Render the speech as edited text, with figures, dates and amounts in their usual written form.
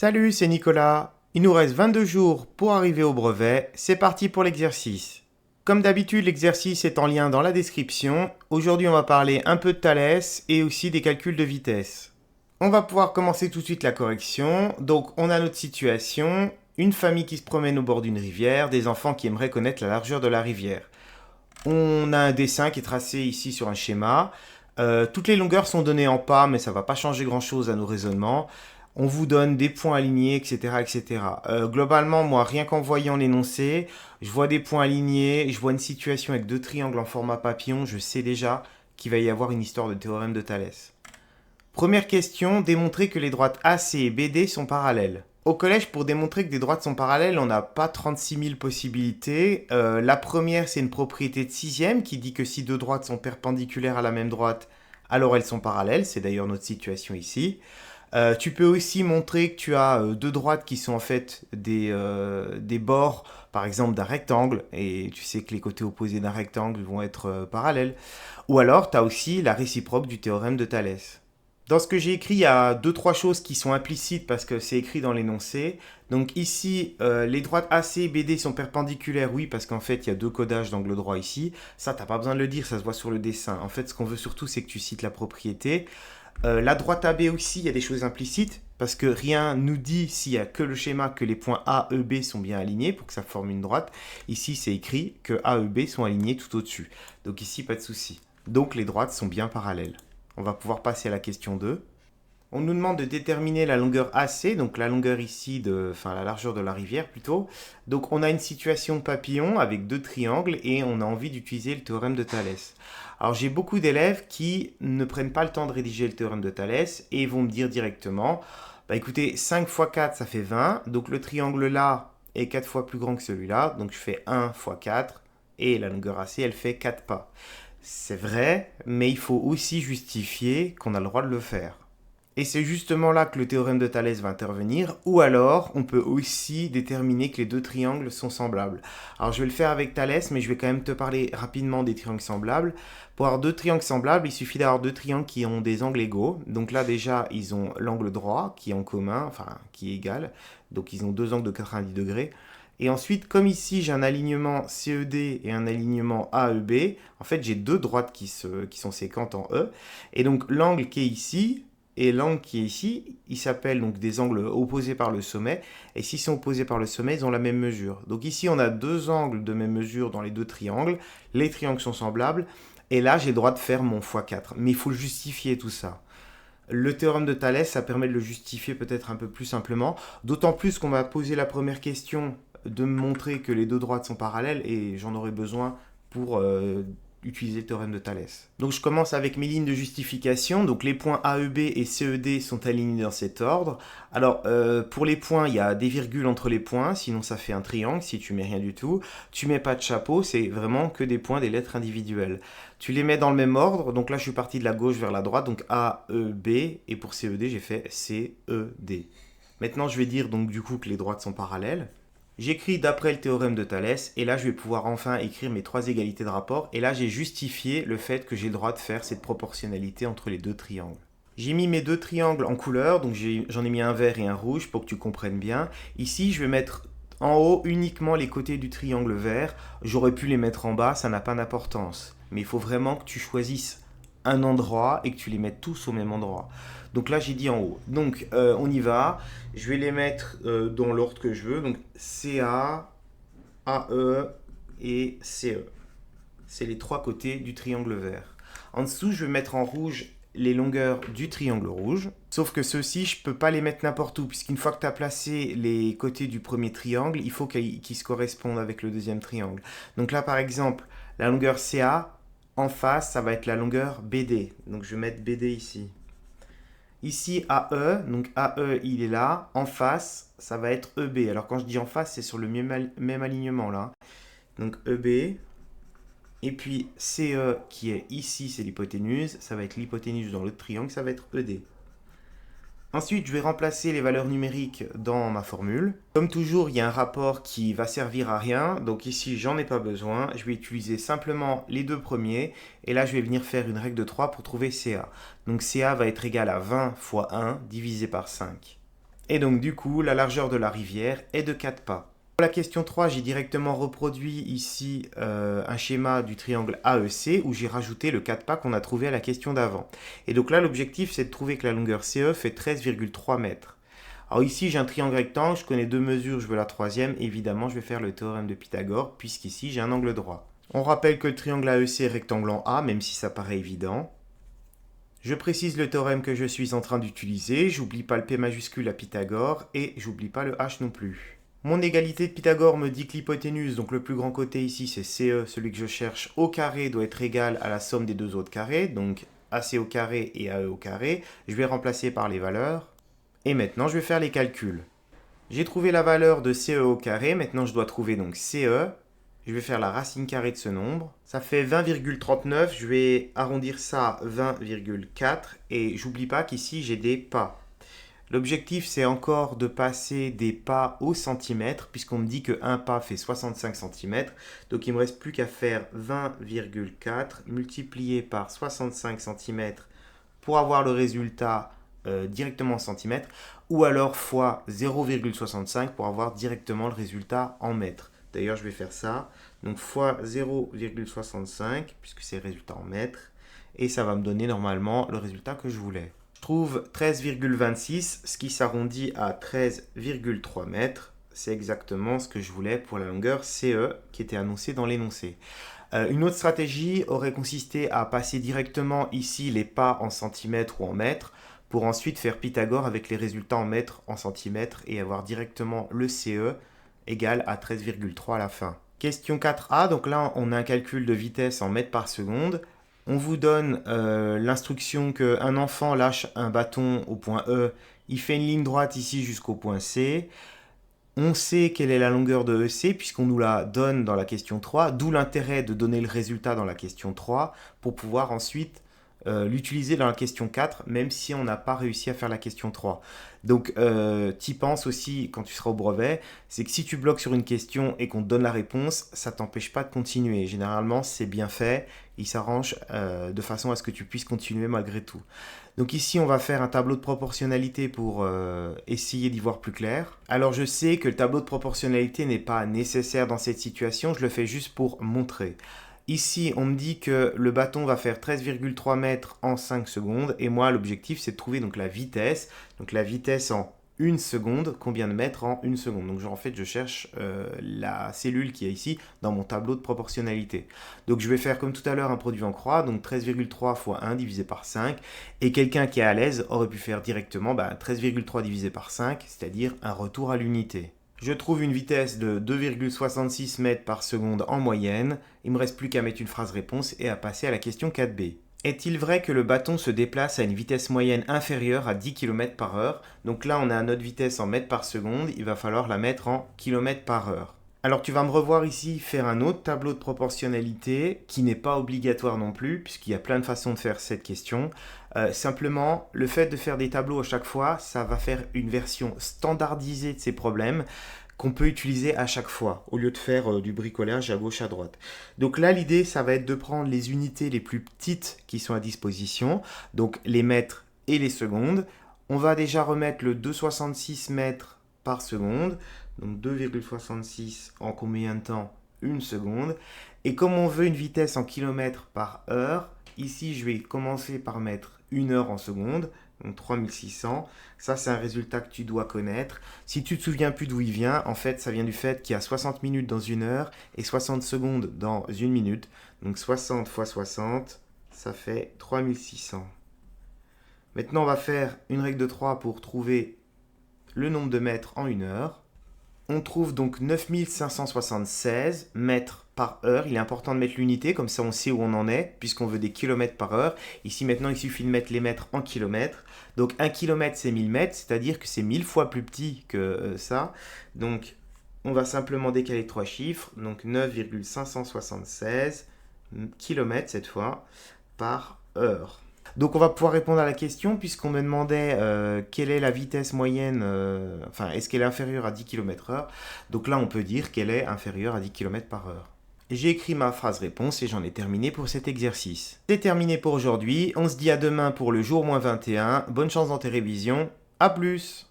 Salut, c'est Nicolas. Il nous reste 22 jours pour arriver au brevet. C'est parti pour l'exercice. Comme d'habitude, l'exercice est en lien dans la description. Aujourd'hui, on va parler un peu de Thalès et aussi des calculs de vitesse. On va pouvoir commencer tout de suite la correction. Donc, on a notre situation. Une famille qui se promène au bord d'une rivière, des enfants qui aimeraient connaître la largeur de la rivière. On a un dessin qui est tracé ici sur un schéma. Toutes les longueurs sont données en pas, mais ça ne va pas changer grand-chose à nos raisonnements. On vous donne des points alignés, etc. etc. Globalement, moi, rien qu'en voyant l'énoncé, je vois des points alignés, je vois une situation avec deux triangles en format papillon, je sais déjà qu'il va y avoir une histoire de théorème de Thalès. Première question, démontrer que les droites AC et BD sont parallèles. Au collège, pour démontrer que des droites sont parallèles, on n'a pas 36 000 possibilités. La première, c'est une propriété de sixième qui dit que si deux droites sont perpendiculaires à la même droite, alors elles sont parallèles. C'est d'ailleurs notre situation ici. Tu peux aussi montrer que tu as deux droites qui sont en fait des bords, par exemple, d'un rectangle, et tu sais que les côtés opposés d'un rectangle vont être parallèles. Ou alors, tu as aussi la réciproque du théorème de Thalès. Dans ce que j'ai écrit, il y a deux, trois choses qui sont implicites parce que c'est écrit dans l'énoncé. Donc ici, les droites AC et BD sont perpendiculaires, oui, parce qu'en fait, il y a deux codages d'angle droit ici. Ça, t'as pas besoin de le dire, ça se voit sur le dessin. En fait, ce qu'on veut surtout, c'est que tu cites la propriété. La droite AB aussi, il y a des choses implicites, parce que rien nous dit s'il n'y a que le schéma que les points A, E, B sont bien alignés pour que ça forme une droite. Ici, c'est écrit que A, E, B sont alignés tout au-dessus. Donc ici, pas de souci. Donc les droites sont bien parallèles. On va pouvoir passer à la question 2. On nous demande de déterminer la longueur AC, donc la longueur ici, enfin la largeur de la rivière plutôt. Donc on a une situation papillon avec deux triangles et on a envie d'utiliser le théorème de Thalès. Alors j'ai beaucoup d'élèves qui ne prennent pas le temps de rédiger le théorème de Thalès et vont me dire directement, bah écoutez, 5 fois 4 ça fait 20, donc le triangle là est 4 fois plus grand que celui-là, donc je fais 1 fois 4 et la longueur AC elle fait 4 pas. C'est vrai, mais il faut aussi justifier qu'on a le droit de le faire. Et c'est justement là que le théorème de Thalès va intervenir, ou alors on peut aussi déterminer que les deux triangles sont semblables. Alors je vais le faire avec Thalès, mais je vais quand même te parler rapidement des triangles semblables. Pour avoir deux triangles semblables, il suffit d'avoir deux triangles qui ont des angles égaux. Donc là déjà, ils ont l'angle droit qui est en commun, enfin qui est égal. Donc ils ont deux angles de 90 degrés. Et ensuite, comme ici j'ai un alignement CED et un alignement AEB, en fait j'ai deux droites qui sont séquentes en E. Et donc l'angle qui est ici, et l'angle qui est ici, il s'appelle donc des angles opposés par le sommet. Et s'ils sont opposés par le sommet, ils ont la même mesure. Donc ici, on a deux angles de même mesure dans les deux triangles. Les triangles sont semblables. Et là, j'ai le droit de faire mon x4. Mais il faut le justifier tout ça. Le théorème de Thalès, ça permet de le justifier peut-être un peu plus simplement. D'autant plus qu'on m'a posé la première question de me montrer que les deux droites sont parallèles. Et j'en aurais besoin pour utiliser le théorème de Thalès. Donc je commence avec mes lignes de justification. Donc les points AEB et CED sont alignés dans cet ordre. Alors pour les points, il y a des virgules entre les points, sinon ça fait un triangle si tu mets rien du tout. Tu mets pas de chapeau, c'est vraiment que des points, des lettres individuelles. Tu les mets dans le même ordre. Donc là je suis parti de la gauche vers la droite, donc AEB, et pour CED j'ai fait CED. Maintenant je vais dire donc du coup que les droites sont parallèles. J'écris d'après le théorème de Thalès, et là je vais pouvoir enfin écrire mes trois égalités de rapport, et là j'ai justifié le fait que j'ai le droit de faire cette proportionnalité entre les deux triangles. J'ai mis mes deux triangles en couleur, donc j'en ai mis un vert et un rouge pour que tu comprennes bien. Ici je vais mettre en haut uniquement les côtés du triangle vert, j'aurais pu les mettre en bas, ça n'a pas d'importance. Mais il faut vraiment que tu choisisses un endroit et que tu les mettes tous au même endroit. Donc là, j'ai dit en haut. Donc, on y va. Je vais les mettre dans l'ordre que je veux. Donc, CA, AE et CE. C'est les trois côtés du triangle vert. En dessous, je vais mettre en rouge les longueurs du triangle rouge. Sauf que ceux-ci, je ne peux pas les mettre n'importe où, puisqu'une fois que tu as placé les côtés du premier triangle, il faut qu'ils se correspondent avec le deuxième triangle. Donc là, par exemple, la longueur CA, en face, ça va être la longueur BD. Donc je vais mettre BD ici. Ici, AE, donc AE, il est là. En face, ça va être EB. Alors quand je dis en face, c'est sur le même alignement là. Donc EB. Et puis CE qui est ici, c'est l'hypoténuse. Ça va être l'hypoténuse dans l'autre triangle, ça va être ED. Ensuite, je vais remplacer les valeurs numériques dans ma formule. Comme toujours, il y a un rapport qui va servir à rien. Donc ici, j'en ai pas besoin. Je vais utiliser simplement les deux premiers. Et là, je vais venir faire une règle de 3 pour trouver CA. Donc CA va être égal à 20 fois 1 divisé par 5. Et donc du coup, la largeur de la rivière est de 4 pas. Pour la question 3, j'ai directement reproduit ici un schéma du triangle AEC où j'ai rajouté le 4 pas qu'on a trouvé à la question d'avant. Et donc là, l'objectif, c'est de trouver que la longueur CE fait 13,3 mètres. Alors ici, j'ai un triangle rectangle, je connais deux mesures, je veux la troisième. Évidemment, je vais faire le théorème de Pythagore, puisqu'ici, j'ai un angle droit. On rappelle que le triangle AEC est rectangle en A, même si ça paraît évident. Je précise le théorème que je suis en train d'utiliser, j'oublie pas le P majuscule à Pythagore, et j'oublie pas le H non plus. Mon égalité de Pythagore me dit que l'hypoténuse, donc le plus grand côté ici, c'est CE, celui que je cherche, au carré doit être égal à la somme des deux autres carrés, donc AC au carré et AE au carré. Je vais remplacer par les valeurs. Et maintenant, je vais faire les calculs. J'ai trouvé la valeur de CE au carré. Maintenant, je dois trouver donc CE. Je vais faire la racine carrée de ce nombre. Ça fait 20,39. Je vais arrondir ça à 20,4. Et j'oublie pas qu'ici, j'ai des pas. L'objectif, c'est encore de passer des pas au centimètre, puisqu'on me dit qu'un pas fait 65 cm. Donc, il ne me reste plus qu'à faire 20,4 multiplié par 65 cm pour avoir le résultat directement en centimètres, ou alors fois 0,65 pour avoir directement le résultat en mètres. D'ailleurs, je vais faire ça. Donc, fois 0,65, puisque c'est le résultat en mètres, et ça va me donner normalement le résultat que je voulais. Je trouve 13,26, ce qui s'arrondit à 13,3 mètres. C'est exactement ce que je voulais pour la longueur CE qui était annoncée dans l'énoncé. Une autre stratégie aurait consisté à passer directement ici les pas en centimètres ou en mètres pour ensuite faire Pythagore avec les résultats en mètres, en centimètres et avoir directement le CE égal à 13,3 à la fin. Question 4a, donc là on a un calcul de vitesse en mètres par seconde. On vous donne l'instruction qu'un enfant lâche un bâton au point E, il fait une ligne droite ici jusqu'au point C. On sait quelle est la longueur de EC puisqu'on nous la donne dans la question 3, d'où l'intérêt de donner le résultat dans la question 3 pour pouvoir ensuite l'utiliser dans la question 4, même si on n'a pas réussi à faire la question 3. Donc, t'y penses aussi quand tu seras au brevet, c'est que si tu bloques sur une question et qu'on te donne la réponse, ça t'empêche pas de continuer. Généralement, c'est bien fait, il s'arrange de façon à ce que tu puisses continuer malgré tout. Donc ici, on va faire un tableau de proportionnalité pour essayer d'y voir plus clair. Alors, je sais que le tableau de proportionnalité n'est pas nécessaire dans cette situation, je le fais juste pour montrer. Ici, on me dit que le bâton va faire 13,3 mètres en 5 secondes. Et moi, l'objectif, c'est de trouver donc la vitesse. Donc la vitesse en 1 seconde, combien de mètres en 1 seconde. Donc en fait, je cherche la cellule qui est ici dans mon tableau de proportionnalité. Donc je vais faire comme tout à l'heure un produit en croix. Donc 13,3 fois 1 divisé par 5. Et quelqu'un qui est à l'aise aurait pu faire directement 13,3 divisé par 5, c'est-à-dire un retour à l'unité. Je trouve une vitesse de 2,66 mètres par seconde en moyenne. Il ne me reste plus qu'à mettre une phrase réponse et à passer à la question 4b. Est-il vrai que le bâton se déplace à une vitesse moyenne inférieure à 10 km par heure? Donc là, on a notre vitesse en mètres par seconde. Il va falloir la mettre en km par heure. Alors tu vas me revoir ici faire un autre tableau de proportionnalité qui n'est pas obligatoire non plus puisqu'il y a plein de façons de faire cette question. Simplement, le fait de faire des tableaux à chaque fois, ça va faire une version standardisée de ces problèmes qu'on peut utiliser à chaque fois, au lieu de faire du bricolage à gauche à droite. Donc là, l'idée, ça va être de prendre les unités les plus petites qui sont à disposition, donc les mètres et les secondes. On va déjà remettre le 2,66 mètres par seconde, donc 2,66 en combien de temps? Une seconde. Et comme on veut une vitesse en kilomètres par heure, ici, je vais commencer par mettre 1 heure en seconde, donc 3600. Ça, c'est un résultat que tu dois connaître. Si tu ne te souviens plus d'où il vient, en fait, ça vient du fait qu'il y a 60 minutes dans 1 heure et 60 secondes dans 1 minute. Donc 60 fois 60, ça fait 3600. Maintenant, on va faire une règle de 3 pour trouver le nombre de mètres en 1 heure. On trouve donc 9576 mètres par heure. Il est important de mettre l'unité, comme ça on sait où on en est, puisqu'on veut des kilomètres par heure. Ici maintenant, il suffit de mettre les mètres en kilomètres. Donc 1 kilomètre, c'est 1000 mètres, c'est-à-dire que c'est 1000 fois plus petit que ça. Donc on va simplement décaler 3 chiffres. Donc 9,576 kilomètres cette fois par heure. Donc on va pouvoir répondre à la question puisqu'on me demandait quelle est la vitesse moyenne, est-ce qu'elle est inférieure à 10 km/h. Donc là on peut dire qu'elle est inférieure à 10 km/h. J'ai écrit ma phrase réponse et j'en ai terminé pour cet exercice. C'est terminé pour aujourd'hui, on se dit à demain pour le jour -21. Bonne chance dans tes révisions, à plus!